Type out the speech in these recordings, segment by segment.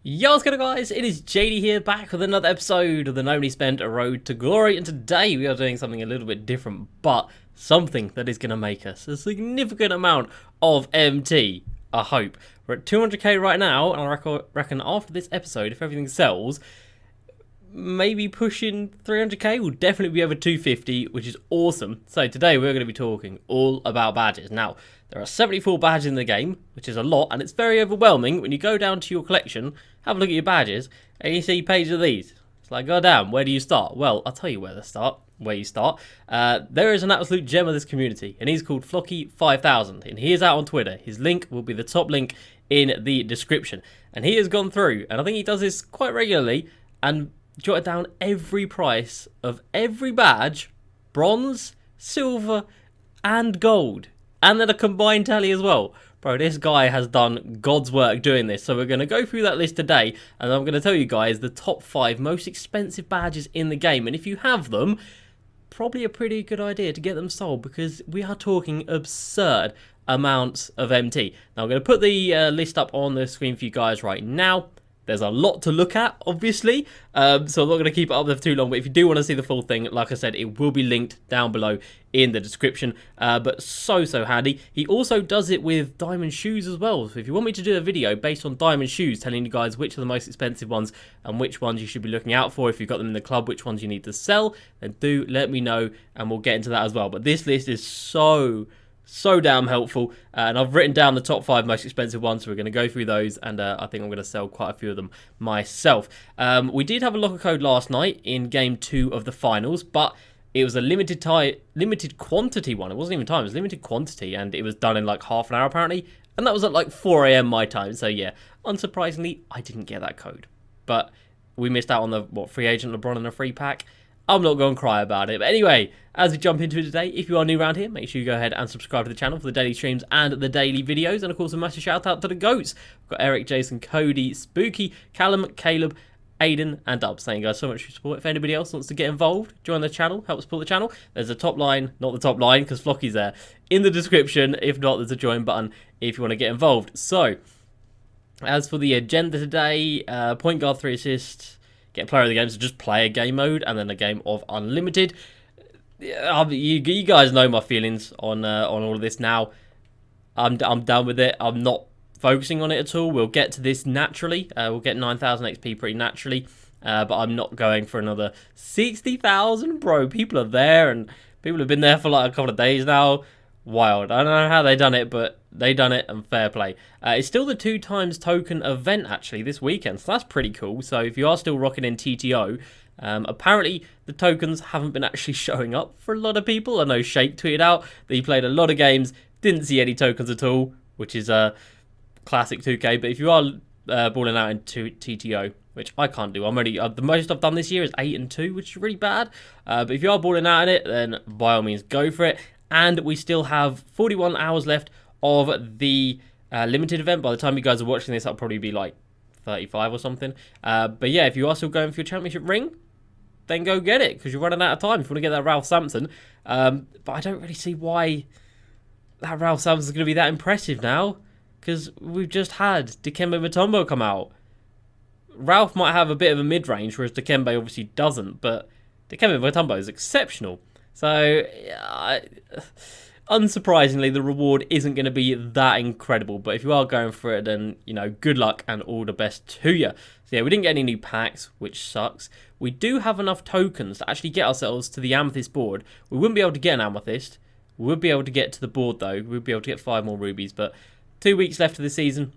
Yo, what's going on, guys? It is JD here, back with another episode of the Nobly Spent A Road to Glory, and today we are doing something a little bit different, but something that is going to make us a significant amount of MT, I hope. We're at 200k right now, and I reckon after this episode, if everything sells, maybe pushing 300k, will definitely be over 250, which is awesome. So today we're going to be talking all about badges. Now, there are 74 badges in the game, which is a lot, and it's very overwhelming when you go down to your collection, have a look at your badges, and you see pages of these. It's like, goddamn, where do you start? Well, I'll tell you where you start. There is an absolute gem of this community, and he's called Flocky5000, and he is out on Twitter. His link will be the top link in the description. And he has gone through, and I think he does this quite regularly, and jotted down every price of every badge, bronze, silver, and gold. And then a combined tally as well. Bro, this guy has done God's work doing this. So we're going to go through that list today. And I'm going to tell you guys the top 5 most expensive badges in the game. And if you have them, probably a pretty good idea to get them sold, because we are talking absurd amounts of MT. Now I'm going to put the list up on the screen for you guys right now. There's a lot to look at, obviously, so I'm not going to keep it up there for too long, but if you do want to see the full thing, like I said, it will be linked down below in the description, but so handy. He also does it with diamond shoes as well, so if you want me to do a video based on diamond shoes, telling you guys which are the most expensive ones and which ones you should be looking out for, if you've got them in the club, which ones you need to sell, then do let me know, and we'll get into that as well. But this list is so damn helpful, and I've written down the top 5 most expensive ones, so we're going to go through those, and I think I'm going to sell quite a few of them myself. We did have a locker code last night in game 2 of the finals, but it was a limited quantity one. It wasn't even time, it was limited quantity, and it was done in like half an hour apparently, and that was at like 4 AM my time. So yeah, unsurprisingly, I didn't get that code, but we missed out on the free agent LeBron and a free pack. I'm not going to cry about it. But anyway, as we jump into it today, if you are new around here, make sure you go ahead and subscribe to the channel for the daily streams and the daily videos. And of course, a massive shout out to the GOATs. We've got Eric, Jason, Cody, Spooky, Callum, Caleb, Aiden, and Dubs. Thank you guys so much for your support. If anybody else wants to get involved, join the channel, help support the channel, there's a top line, not the top line because Flocky's there, in the description. If not, there's a join button if you want to get involved. So, as for the agenda today, point guard, 3 assists, get player of the game, so just play a game mode, and then a game of unlimited. You guys know my feelings on all of this now. I'm done with it. I'm not focusing on it at all. We'll get to this naturally. We'll get 9,000 XP pretty naturally, but I'm not going for another 60,000, bro. People are there, and people have been there for like a couple of days now. Wild. I don't know how they done it, but they done it, and fair play. It's still the 2 times token event actually this weekend, so that's pretty cool. So if you are still rocking in TTO, apparently the tokens haven't been actually showing up for a lot of people. I know Shake tweeted out that he played a lot of games, didn't see any tokens at all, which is classic 2K. But if you are balling out into TTO, which I can't do, I'm already the most I've done this year is 8-2, which is really bad. But if you are balling out in it, then by all means go for it. And we still have 41 hours left of the limited event. By the time you guys are watching this, that'll probably be like 35 or something. But yeah, if you are still going for your championship ring, then go get it, because you're running out of time if you want to get that Ralph Sampson. But I don't really see why that Ralph Sampson is going to be that impressive now, because we've just had Dikembe Mutombo come out. Ralph might have a bit of a mid-range, whereas Dikembe obviously doesn't, but Dikembe Mutombo is exceptional. So, unsurprisingly, the reward isn't going to be that incredible. But if you are going for it, then, you know, good luck and all the best to you. So, yeah, we didn't get any new packs, which sucks. We do have enough tokens to actually get ourselves to the Amethyst board. We wouldn't be able to get an Amethyst. We would be able to get to the board, though. We would be able to get 5 more rubies. But 2 weeks left of the season.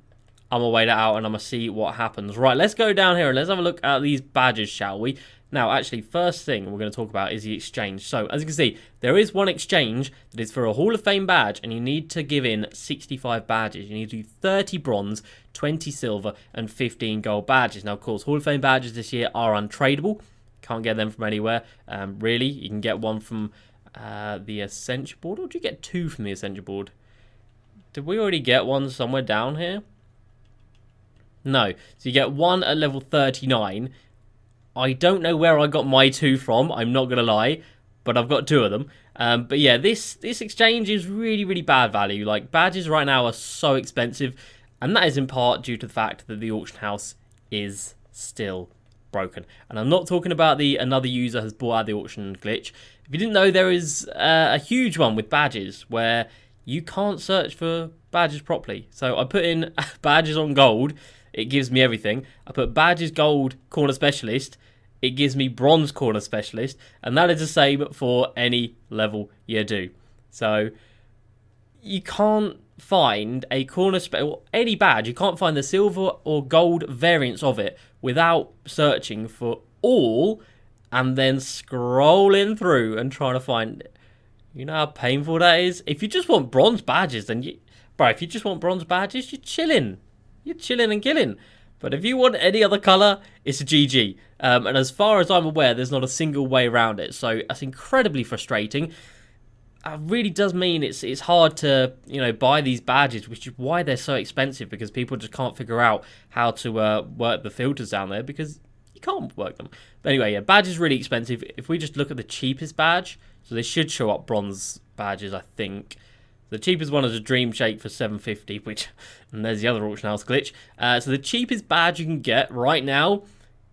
I'm going to wait it out, and I'm going to see what happens. Right, let's go down here and let's have a look at these badges, shall we? Now, actually, first thing we're going to talk about is the exchange. So, as you can see, there is one exchange that is for a Hall of Fame badge, and you need to give in 65 badges. You need to do 30 bronze, 20 silver, and 15 gold badges. Now, of course, Hall of Fame badges this year are untradeable. Can't get them from anywhere, really. You can get one from the Essential board, or do you get 2 from the Essential board? Did we already get one somewhere down here? No. So, you get 1 at level 39. I don't know where I got my 2 from, I'm not going to lie, but I've got 2 of them. But yeah, this exchange is really bad value. Like, badges right now are so expensive, and that is in part due to the fact that the auction house is still broken. And I'm not talking about the another user has bought out the auction glitch. If you didn't know, there is a huge one with badges where you can't search for badges properly. So I put in badges on gold, it gives me everything. I put badges gold corner specialist, it gives me bronze corner specialist, and that is the same for any level you do. So you can't find a corner any badge, you can't find the silver or gold variants of it without searching for all and then scrolling through and trying to find it. You know how painful that is? If you just want bronze badges, then if you just want bronze badges, you're chilling. You're chilling and killing. But if you want any other colour, it's a GG. And as far as I'm aware, there's not a single way around it. So that's incredibly frustrating. It really does mean it's hard to, buy these badges, which is why they're so expensive, because people just can't figure out how to work the filters down there, because you can't work them. But anyway, yeah, badge is really expensive. If we just look at the cheapest badge, so they should show up bronze badges, I think. The cheapest one is a Dream Shake for 750, and there's the other auction house glitch. So the cheapest badge you can get right now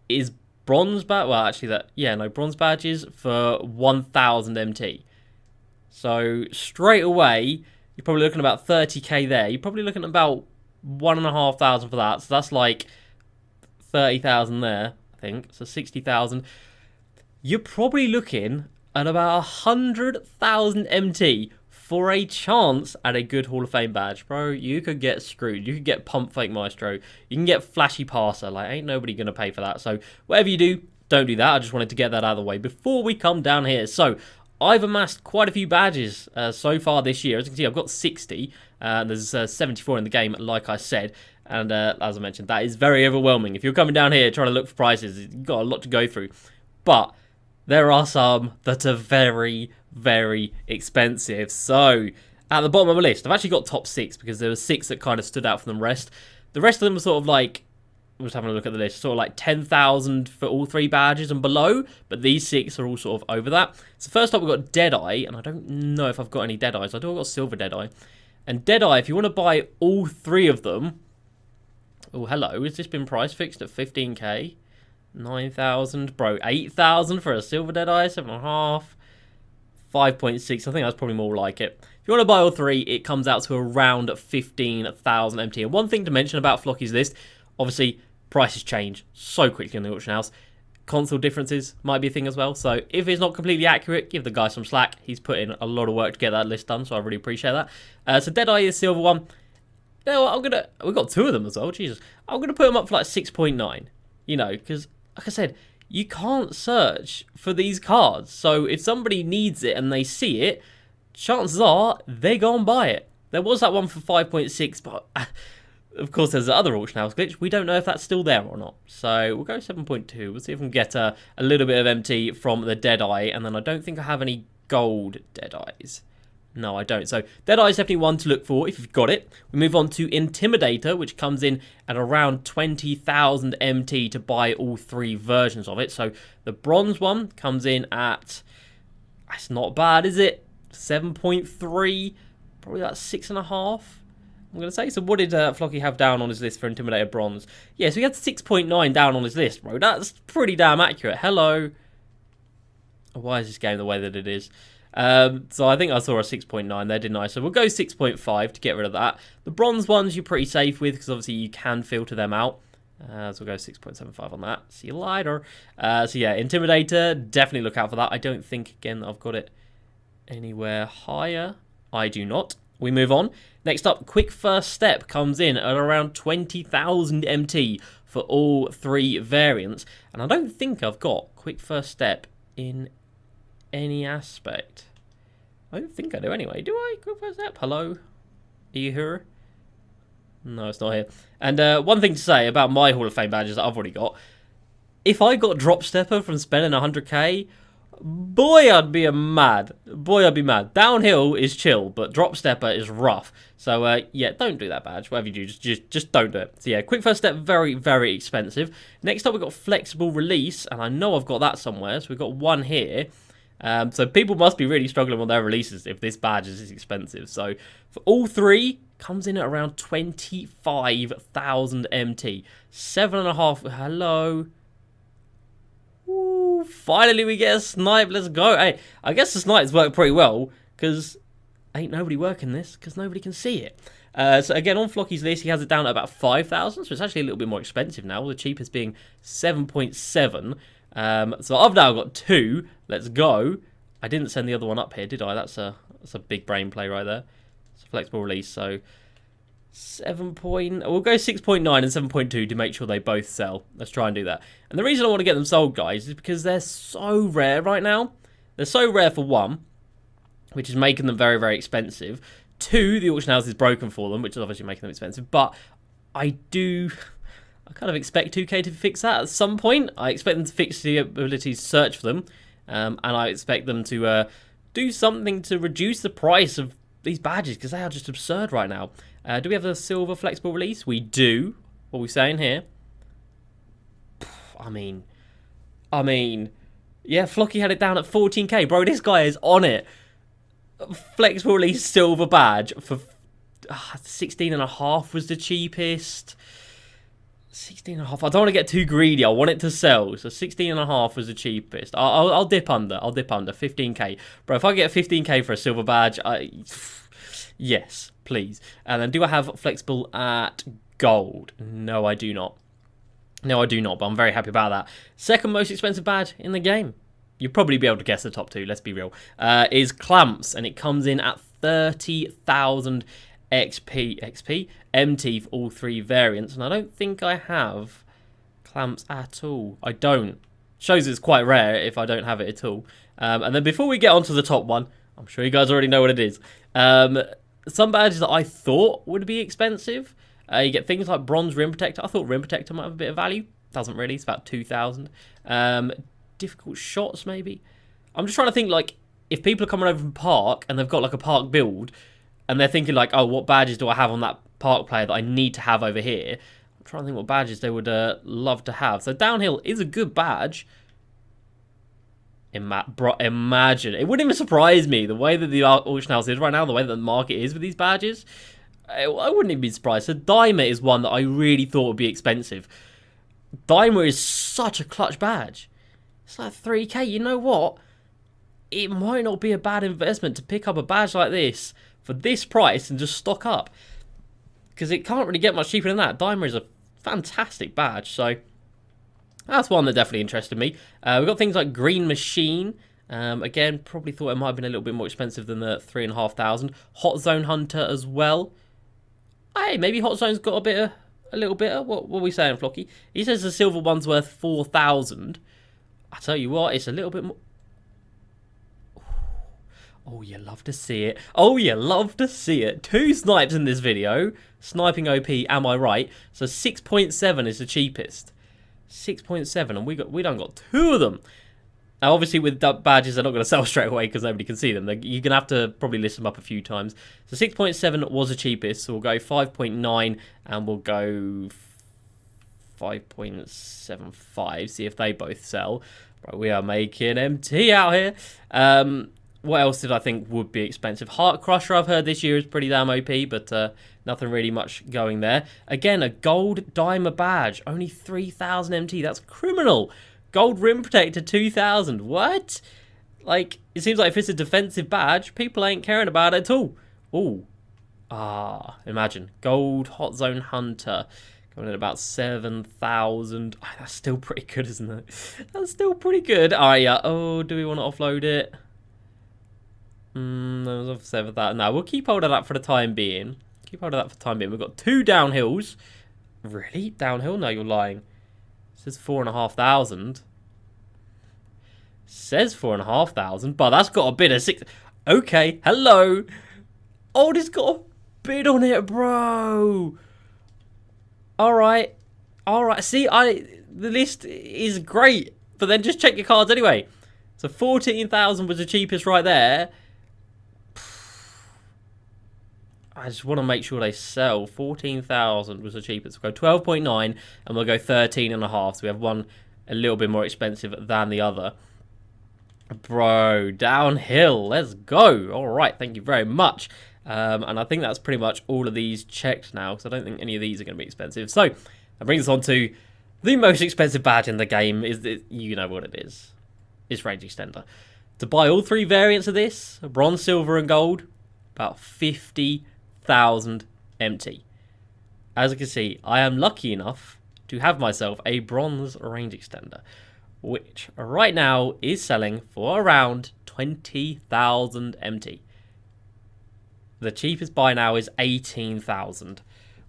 is bronze badge. Well, actually, bronze badges for 1,000 MT. So straight away, you're probably looking at about 30k there. You're probably looking at about 1,500 for that. So that's like 30,000 there, I think. So 60,000. You're probably looking at about 100,000 MT for a chance at a good Hall of Fame badge. Bro, you could get screwed. You could get Pump Fake Maestro. You can get Flashy Passer. Like, ain't nobody going to pay for that. So whatever you do, don't do that. I just wanted to get that out of the way before we come down here. So I've amassed quite a few badges so far this year. As you can see, I've got 60. There's 74 in the game, like I said. And as I mentioned, that is very overwhelming. If you're coming down here trying to look for prices, you've got a lot to go through. But there are some that are very, very expensive. So at the bottom of my list, I've actually got top 6 because there were 6 that kind of stood out from the rest. The rest of them were sort of like, I'm just having a look at the list, sort of like 10,000 for all 3 badges and below, but these 6 are all sort of over that. So first up, we've got Deadeye, and I don't know if I've got any Deadeyes. I do have got Silver Deadeye. And Deadeye, if you want to buy all 3 of them, oh, hello, has this been price fixed at 15k? 9,000, bro, 8,000 for a Silver Deadeye, 7.5, 5.6, I think that's probably more like it. If you want to buy all 3, it comes out to around 15,000 MT. And one thing to mention about Flocky's list, obviously, prices change so quickly in the auction house. Console differences might be a thing as well. So if it's not completely accurate, give the guy some slack. He's put in a lot of work to get that list done, so I really appreciate that. So Deadeye is silver one. You know what, we've got 2 of them as well, Jesus. I'm gonna put them up for like 6.9. Because like I said, you can't search for these cards. So if somebody needs it and they see it, chances are they go and buy it. There was that one for 5.6, but of course there's the other auction house glitch. We don't know if that's still there or not. So we'll go 7.2. We'll see if we can get a little bit of MT from the Deadeye. And then I don't think I have any gold Deadeyes. No, I don't. So Deadeye is definitely one to look for if you've got it. We move on to Intimidator, which comes in at around 20,000 MT to buy all 3 versions of it. So the bronze one comes in at, that's not bad, is it? 7.3, probably about 6.5. I'm going to say. So what did Flocky have down on his list for Intimidator Bronze? Yeah, so he had 6.9 down on his list, bro. That's pretty damn accurate. Hello. Why is this game the way that it is? So I think I saw a 6.9 there, didn't I? So we'll go 6.5 to get rid of that. The bronze ones you're pretty safe with because obviously you can filter them out. So we'll go 6.75 on that. See you later. So yeah, Intimidator, definitely look out for that. I don't think, again, I've got it anywhere higher. I do not. We move on. Next up, Quick First Step comes in at around 20,000 MT for all 3 variants. And I don't think I've got Quick First Step in any aspect. I don't think I do anyway. Do I? Quick First Step? Hello? Are you here? No, it's not here. And one thing to say about my Hall of Fame badges that I've already got. If I got Drop Stepper from spending 100k, boy, I'd be mad. Boy, I'd be mad. Downhill is chill, but Drop Stepper is rough. So, yeah, don't do that badge. Whatever you do, just don't do it. So, yeah, Quick First Step, very, very expensive. Next up, we've got Flexible Release, and I know I've got that somewhere. So, we've got one here. So, people must be really struggling with their releases if this badge is expensive. So, for all 3, comes in at around 25,000 MT. 7.5. Hello. Ooh, finally we get a snipe. Let's go. Hey, I guess the snipes work pretty well because ain't nobody working this because nobody can see it. So again, on Flocky's list, he has it down at about 5,000, so it's actually a little bit more expensive now. The cheapest being 7.7. So I've now got 2. Let's go. I didn't send the other one up here, did I? That's a big brain play right there. It's a flexible release, so 7. We'll go 6.9 and 7.2 to make sure they both sell. Let's try and do that. And the reason I want to get them sold, guys, is because they're so rare right now. They're so rare for 1, which is making them very, very expensive. 2, the auction house is broken for them, which is obviously making them expensive. But I kind of expect 2K to fix that at some point. I expect them to fix the ability to search for them. And I expect them to do something to reduce the price of these badges, because they are just absurd right now. Do we have a silver flexible release? We do. What are we saying here? I mean, yeah, Flocky had it down at 14k. Bro, this guy is on it. Flexible release silver badge for 16.5 was the cheapest. 16.5. I don't want to get too greedy. I want it to sell. So 16.5 was the cheapest. I'll dip under. 15k. Bro, if I get 15k for a silver badge, yes, please. And then do I have flexible at gold? No, I do not. No, I do not, but I'm very happy about that. Second most expensive badge in the game. You'll probably be able to guess the top 2, let's be real. Is clamps, and it comes in at 30,000 XP, MT for all 3 variants, and I don't think I have clamps at all. I don't. Shows it's quite rare if I don't have it at all. And then before we get on to the top one, I'm sure you guys already know what it is. Some badges that I thought would be expensive. You get things like bronze rim protector. I thought rim protector might have a bit of value. Doesn't really. It's about 2,000. Difficult shots, maybe. I'm just trying to think, like, if people are coming over from park and they've got like a park build, and they're thinking like, oh, what badges do I have on that park player that I need to have over here? I'm trying to think what badges they would love to have. So downhill is a good badge. Imagine. It wouldn't even surprise me the way that the auction house is right now, the way that the market is with these badges. I wouldn't even be surprised. So Dimer is one that I really thought would be expensive. Dimer is such a clutch badge. It's like 3k. You know what? It might not be a bad investment to pick up a badge like this for this price and just stock up, because it can't really get much cheaper than that. Dimer is a fantastic badge, so that's one that definitely interested me. We've got things like Green Machine. Again, probably thought it might have been a little bit more expensive than the 3,500. Hot Zone Hunter as well. Hey, maybe Hot Zone's got a little bit. What are we saying, Flocky? He says the silver one's worth 4,000. I tell you what, it's a little bit more. Oh, you love to see it. Oh, you love to see it. 2 snipes in this video. Sniping OP, am I right? So 6.7 is the cheapest. 6.7, and we done got 2 of them. Now, obviously, with badges, they're not going to sell straight away because nobody can see them. You're going to have to probably list them up a few times. So 6.7 was the cheapest. So we'll go 5.9 and we'll go 5.75. See if they both sell. Right, we are making MT out here. What else did I think would be expensive? Heart Crusher, I've heard this year is pretty damn OP, but nothing really much going there. Again, a gold Dimer badge. Only 3,000 MT. That's criminal. Gold Rim Protector, 2,000. What? Like, it seems like if it's a defensive badge, people ain't caring about it at all. Ooh. Imagine. Gold Hot Zone Hunter. Going at about 7,000. Oh, that's still pretty good, isn't it? That's still pretty good. Oh, do we want to offload it? That was off 7,000. No, we'll keep hold of that for the time being. We've got 2 downhills. Really? Downhill? No, you're lying. It says 4,500. Says 4,500, but that's got a bid of 6. Okay, hello. Oh, it's got a bid on it, bro. All right. See, the list is great, but then just check your cards anyway. So 14,000 was the cheapest right there. I just want to make sure they sell. 14,000 was the cheapest. We'll go 12.9 and we'll go 13.5. So we have one a little bit more expensive than the other. Bro, downhill. Let's go. All right, thank you very much. And I think that's pretty much all of these checked now, because I don't think any of these are going to be expensive. So that brings us on to the most expensive badge in the game. You know what it is. It's Range Extender. To buy all 3 variants of this, bronze, silver, and gold, about 50,000 MT. As you can see, I am lucky enough to have myself a bronze Range Extender, which right now is selling for around 20,000 MT. The cheapest buy now is 18,000.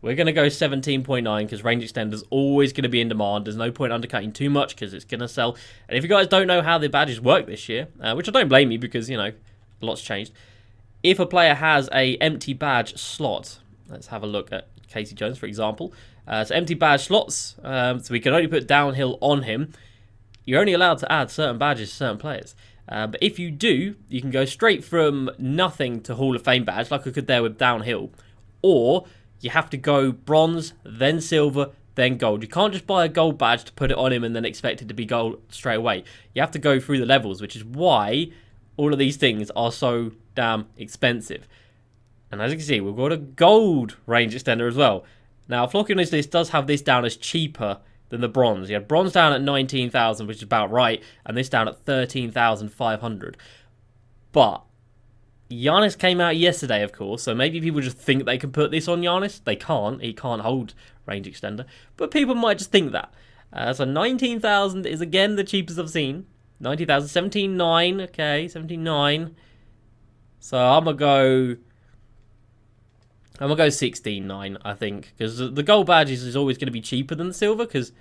We're going to go 17.9 because Range Extender is always going to be in demand. There's no point undercutting too much because it's going to sell. And if you guys don't know how the badges work this year, which I don't blame you because, you know, a lot's changed. If a player has a empty badge slot, let's have a look at Casey Jones, for example. So empty badge slots, so we can only put downhill on him. You're only allowed to add certain badges to certain players. But if you do, you can go straight from nothing to Hall of Fame badge, like I could there with downhill. Or you have to go bronze, then silver, then gold. You can't just buy a gold badge to put it on him and then expect it to be gold straight away. You have to go through the levels, which is why all of these things are so damn expensive. And as you can see, we've got a gold Range Extender as well. Now, Flocky on this list does have this down as cheaper than the bronze. You had bronze down at 19,000, which is about right, and this down at 13,500. But Giannis came out yesterday, of course, so maybe people just think they can put this on Giannis. They can't. He can't hold Range Extender. But people might just think that. So 19,000 is, again, the cheapest I've seen. 19,000, 17.9. Okay, 17.9. So I'm going to go 16.9, I think. Because the gold badges is always going to be cheaper than the silver. Because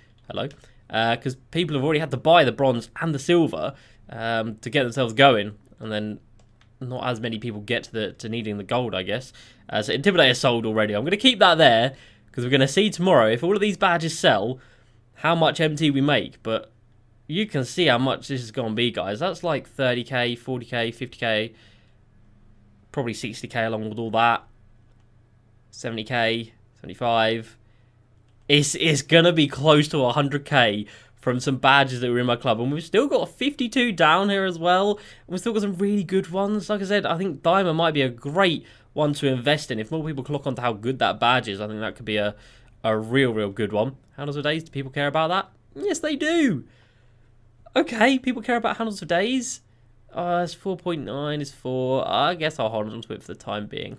people have already had to buy the bronze and the silver to get themselves going. And then not as many people get to needing the gold, I guess. So Intimidator sold already. I'm going to keep that there because we're going to see tomorrow if all of these badges sell, how much MT we make. But you can see how much this is going to be, guys. That's like 30k, 40k, 50k, probably 60k along with all that. 70k, 75. It's going to be close to 100k from some badges that were in my club. And we've still got 52 down here as well. And we've still got some really good ones. Like I said, I think Diamond might be a great one to invest in. If more people clock onto how good that badge is, I think that could be a real good one. Handles of Days, do people care about that? Yes, they do. Okay, people care about Handles of Days. It's 4.9, it's 4. I guess I'll hold on to it for the time being.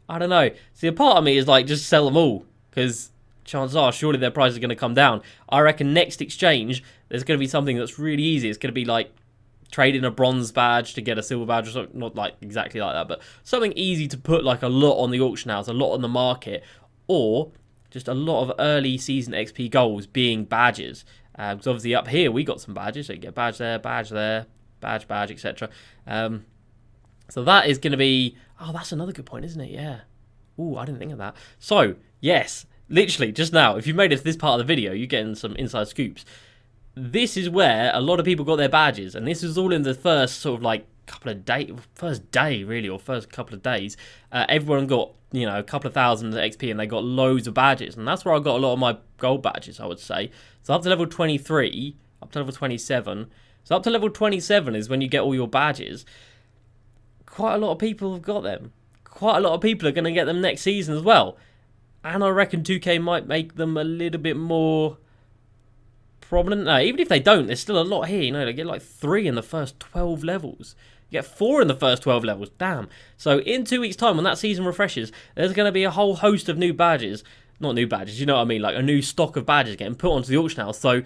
I don't know. See, a part of me is like, just sell them all. Because chances are, surely their prices are going to come down. I reckon next exchange, there's going to be something that's really easy. It's going to be like trading a bronze badge to get a silver badge or something. Not like exactly like that, but something easy to put like a lot on the auction house, a lot on the market, or just a lot of early season XP goals being badges. Because obviously up here, we got some badges. So you get badge there, badge, etc. So that is going to be... Oh, that's another good point, isn't it? Yeah. Ooh, I didn't think of that. So, yes, literally, just now, if you made it to this part of the video, you're getting some inside scoops. This is where a lot of people got their badges, and this was all in the first sort of like couple of days, first day really, or first couple of days. Everyone got, you know, a couple of thousand XP, and they got loads of badges, and that's where I got a lot of my gold badges, I would say. So up to level 23, up to level 27. So up to level 27 is when you get all your badges. Quite a lot of people have got them. Quite a lot of people are going to get them next season as well. And I reckon 2K might make them a little bit more prominent. No, even if they don't, there's still a lot here. You know, they get like 3 in the first 12 levels. You get 4 in the first 12 levels. Damn. So in 2 weeks' time, when that season refreshes, there's going to be a whole host of new badges. Not new badges, you know what I mean? Like a new stock of badges getting put onto the auction house. So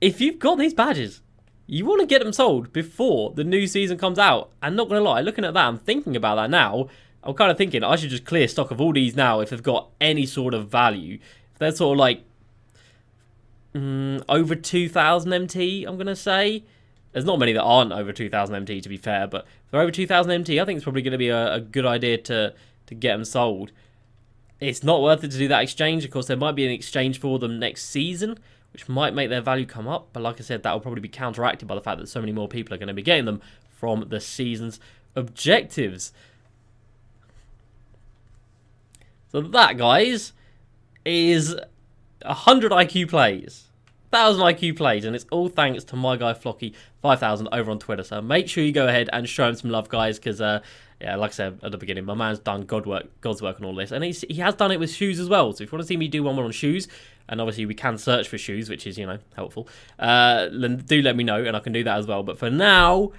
if you've got these badges, you want to get them sold before the new season comes out. And not going to lie, looking at that, I'm thinking about that now. I'm kind of thinking I should just clear stock of all these now if they've got any sort of value. If they're sort of like over 2,000 MT, I'm going to say. There's not many that aren't over 2,000 MT, to be fair. But if they're over 2,000 MT, I think it's probably going to be a good idea to get them sold. It's not worth it to do that exchange. Of course, there might be an exchange for them next season, which might make their value come up. But like I said, that will probably be counteracted by the fact that so many more people are going to be getting them from the season's objectives. So that, guys, is 100 IQ plays 1,000 IQ plays, and it's all thanks to my guy Flocky 5,000 over on Twitter. So make sure you go ahead and show him some love, guys, because yeah, like I said at the beginning, my man's done God's work on all this, and he has done it with shoes as well. So if you want to see me do one more on shoes, and obviously we can search for shoes, which is, you know, helpful, then do let me know, and I can do that as well. But for now,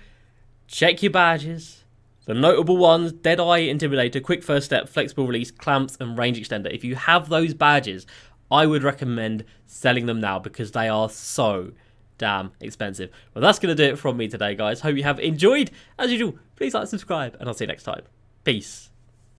check your badges. The notable ones: Deadeye, Intimidator, Quick First Step, Flexible Release, Clamps, and Range Extender. If you have those badges, I would recommend selling them now because they are so damn expensive. Well, that's going to do it from me today, guys. Hope you have enjoyed. As usual, please like, subscribe, and I'll see you next time. Peace.